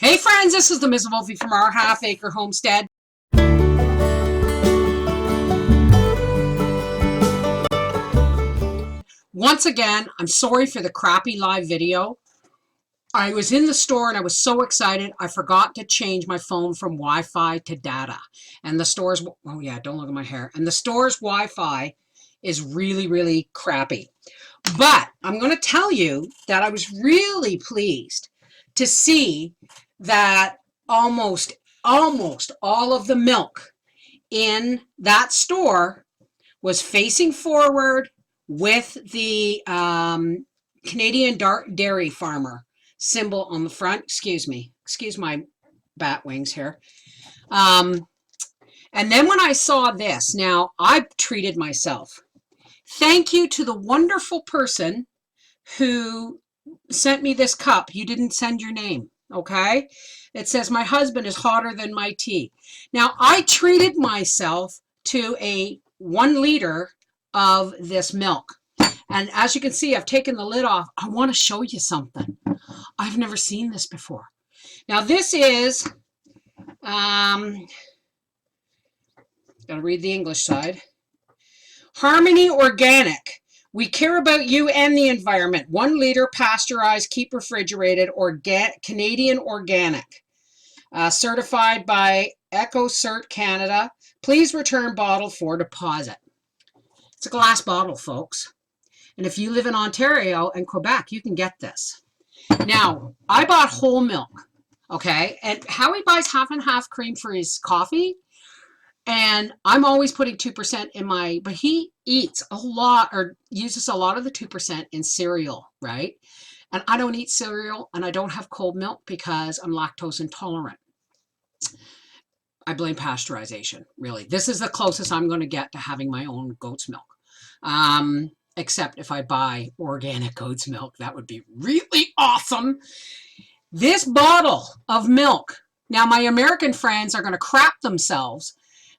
Hey friends, this is the Ms. Wolfie from our Half Acre Homestead. Once again, I'm sorry for the crappy live video. I was in the store and I was so excited, I forgot to change my phone from Wi-Fi to data. And the store's, oh yeah, don't look at my hair. And the store's Wi-Fi is really, really crappy. But I'm going to tell you that I was really pleased to see that almost all of the milk in that store was facing forward with the Canadian dairy farmer symbol on the front. Excuse me. Excuse my bat wings here. And then when I saw this, now I treated myself. Thank you to the wonderful person who sent me this cup. You didn't send your name, okay? It says, my husband is hotter than my tea. Now, I treated myself to a 1 liter of this milk. And as you can see, I've taken the lid off. I want to show you something. I've never seen this before. Now, this is, gotta read the English side. Harmony Organic. We care about you and the environment. 1 liter pasteurized, keep refrigerated, Canadian organic. Certified by EcoCert Canada. Please return bottle for deposit. It's a glass bottle, folks. And if you live in Ontario and Quebec, you can get this. Now, I bought whole milk, okay? And Howie buys half and half cream for his coffee. And I'm always putting 2% in my, but he eats a lot or uses a lot of the 2% in cereal, right? And I don't eat cereal and I don't have cold milk because I'm lactose intolerant. I blame pasteurization, really. This is the closest I'm going to get to having my own goat's milk. Except if I buy organic goat's milk, that would be really awesome. This bottle of milk, now my American friends are going to crap themselves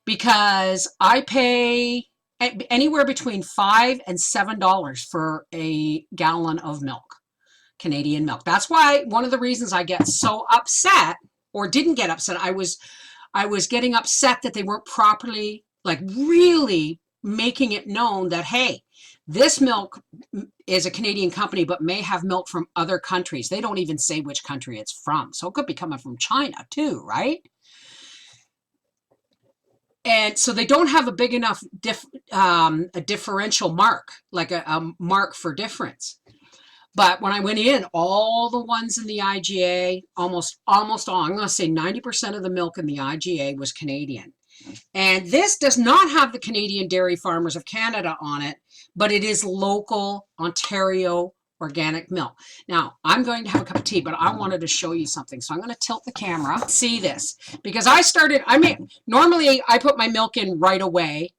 because I pay anywhere between $5 and $7 for a gallon of milk, Canadian milk. That's why one of the reasons I get so upset, or didn't get upset, I was getting upset that they weren't properly, like really making it known that, hey, this milk is a Canadian company, but may have milk from other countries. They don't even say which country it's from. So it could be coming from China too, right? And so they don't have a big enough a differential mark, like a mark for difference. But when I went in, all the ones in the IGA, almost all, I'm going to say 90% of the milk in the IGA was Canadian. And this does not have the Canadian Dairy Farmers of Canada on it, but it is local Ontario organic milk. Now, I'm going to have a cup of tea, but I wanted to show you something. So I'm going to tilt the camera, see this, because normally I put my milk in right away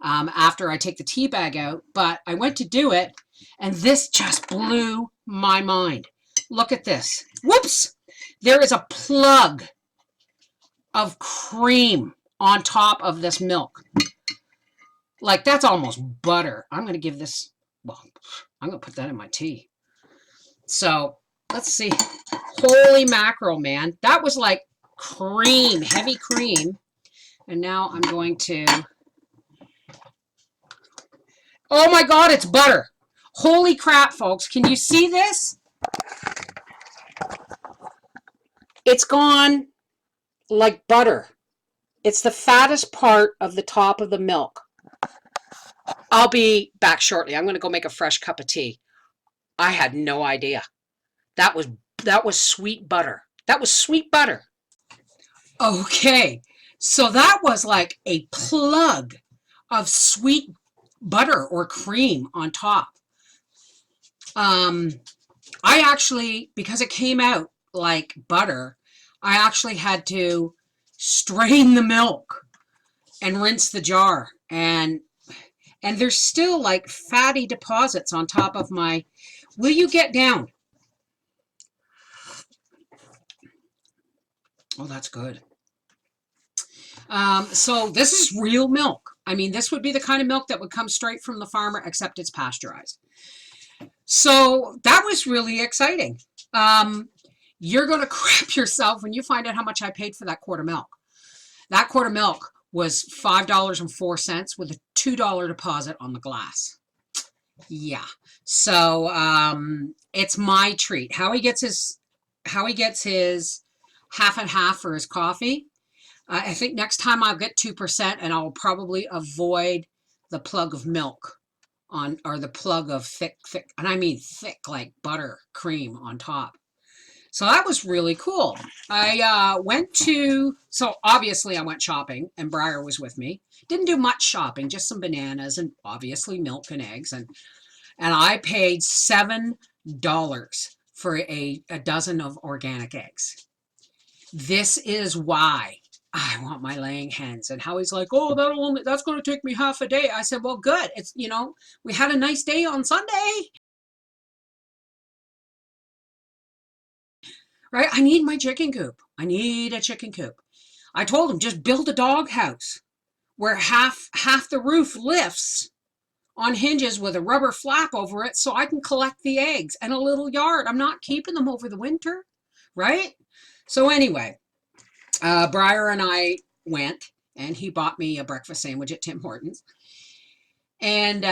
after I take the tea bag out, but I went to do it, and this just blew my mind. Look at this. Whoops! There is a plug of cream on top of this milk. Like, that's almost butter. I'm going to give this, well, I'm going to put that in my tea. So, let's see. Holy mackerel, man. That was like cream, heavy cream. And now I'm going to, oh my God, it's butter. Holy crap, folks. Can you see this? It's gone like butter. It's the fattest part of the top of the milk. I'll be back shortly. I'm going to go make a fresh cup of tea. I had no idea. That was sweet butter. That was sweet butter. Okay. So that was like a plug of sweet butter or cream on top. I actually, because it came out like butter, I actually had to strain the milk and rinse the jar, and there's still like fatty deposits on top of my, will you get down? Oh, that's good. So this is real milk. I mean, this would be the kind of milk that would come straight from the farmer, except it's pasteurized. So that was really exciting. You're going to crap yourself when you find out how much I paid for that quart of milk. That quart of milk was $5.04 with a $2 deposit on the glass. Yeah. So it's my treat. How he gets his half and half for his coffee. I think next time I'll get 2% and I'll probably avoid the plug of milk on, or the plug of thick, and I mean thick like butter cream on top. So that was really cool. I so obviously I went shopping and Briar was with me. Didn't do much shopping, just some bananas and obviously milk and eggs. And I paid $7 for a dozen of organic eggs. This is why I want my laying hens. And Howie's like, oh, that's going to take me half a day. I said, well, good. It's, we had a nice day on Sunday. Right? I need my chicken coop. I need a chicken coop. I told him, just build a dog house where half the roof lifts on hinges with a rubber flap over it so I can collect the eggs and a little yard. I'm not keeping them over the winter, right? So anyway, Briar and I went and he bought me a breakfast sandwich at Tim Hortons. And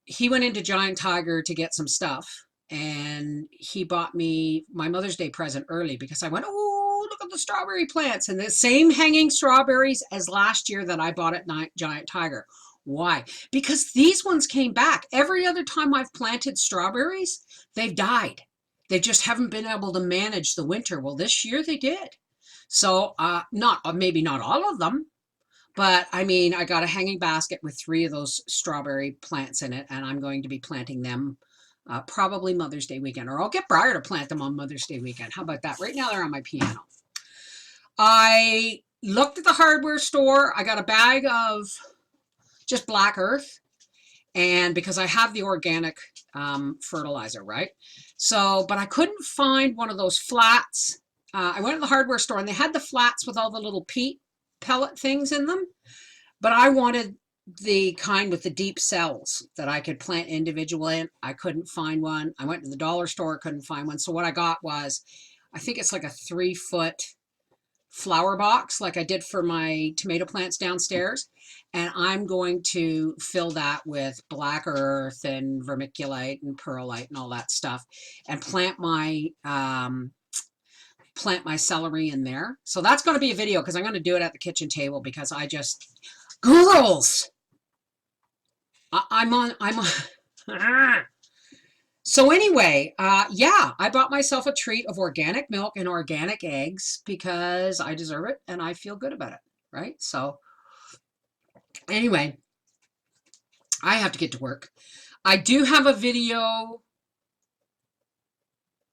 he went into Giant Tiger to get some stuff. And he bought me my Mother's Day present early because I went, oh, look at the strawberry plants. And the same hanging strawberries as last year that I bought at Giant Tiger. Why? Because these ones came back. Every other time I've planted strawberries, they've died. They just haven't been able to manage the winter. Well, this year they did. So maybe not all of them, but I mean, I got a hanging basket with 3 of those strawberry plants in it, and I'm going to be planting them probably Mother's Day weekend, or I'll get Briar to plant them on Mother's Day weekend. How about that? Right now they're on my piano. I looked at the hardware store. I got a bag of just black earth, and because I have the organic fertilizer, right? So, but I couldn't find one of those flats. I went to the hardware store and they had the flats with all the little peat pellet things in them, but I wanted the kind with the deep cells that I could plant individually in. I couldn't find one. I went to the dollar store, couldn't find one. So what I got was, I think it's like a 3-foot flower box like I did for my tomato plants downstairs. And I'm going to fill that with black earth and vermiculite and perlite and all that stuff and plant my celery in there. So that's going to be a video because I'm going to do it at the kitchen table because I just, girls, I'm on. So anyway, yeah, I bought myself a treat of organic milk and organic eggs because I deserve it and I feel good about it, right? So anyway, I have to get to work. I do have a video.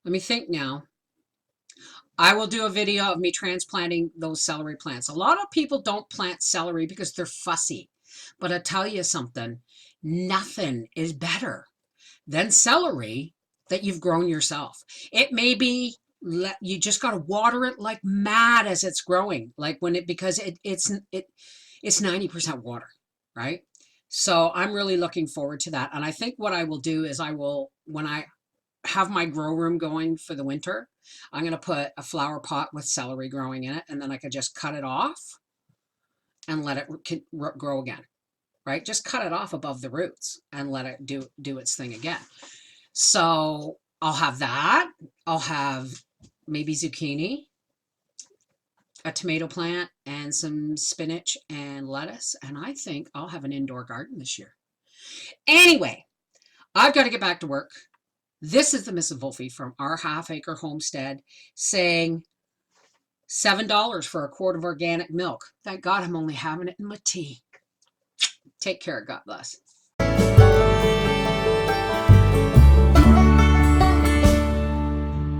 Let me think now. I will do a video of me transplanting those celery plants. A lot of people don't plant celery because they're fussy. But I'll tell you something, nothing is better than celery that you've grown yourself. It may be, you just got to water it like mad as it's growing, like when because it's 90% water, right? So I'm really looking forward to that. And I think what I will do is when I have my grow room going for the winter, I'm going to put a flower pot with celery growing in it, and then I could just cut it off and let it grow again, right? Just cut it off above the roots and let it do its thing again. So I'll have that. I'll have maybe zucchini, a tomato plant, and some spinach and lettuce. And I think I'll have an indoor garden this year. Anyway, I've got to get back to work. This is the Mrs. Wolfie from our half-acre homestead saying $7 for a quart of organic milk. Thank God I'm only having it in my tea. Take care. God bless.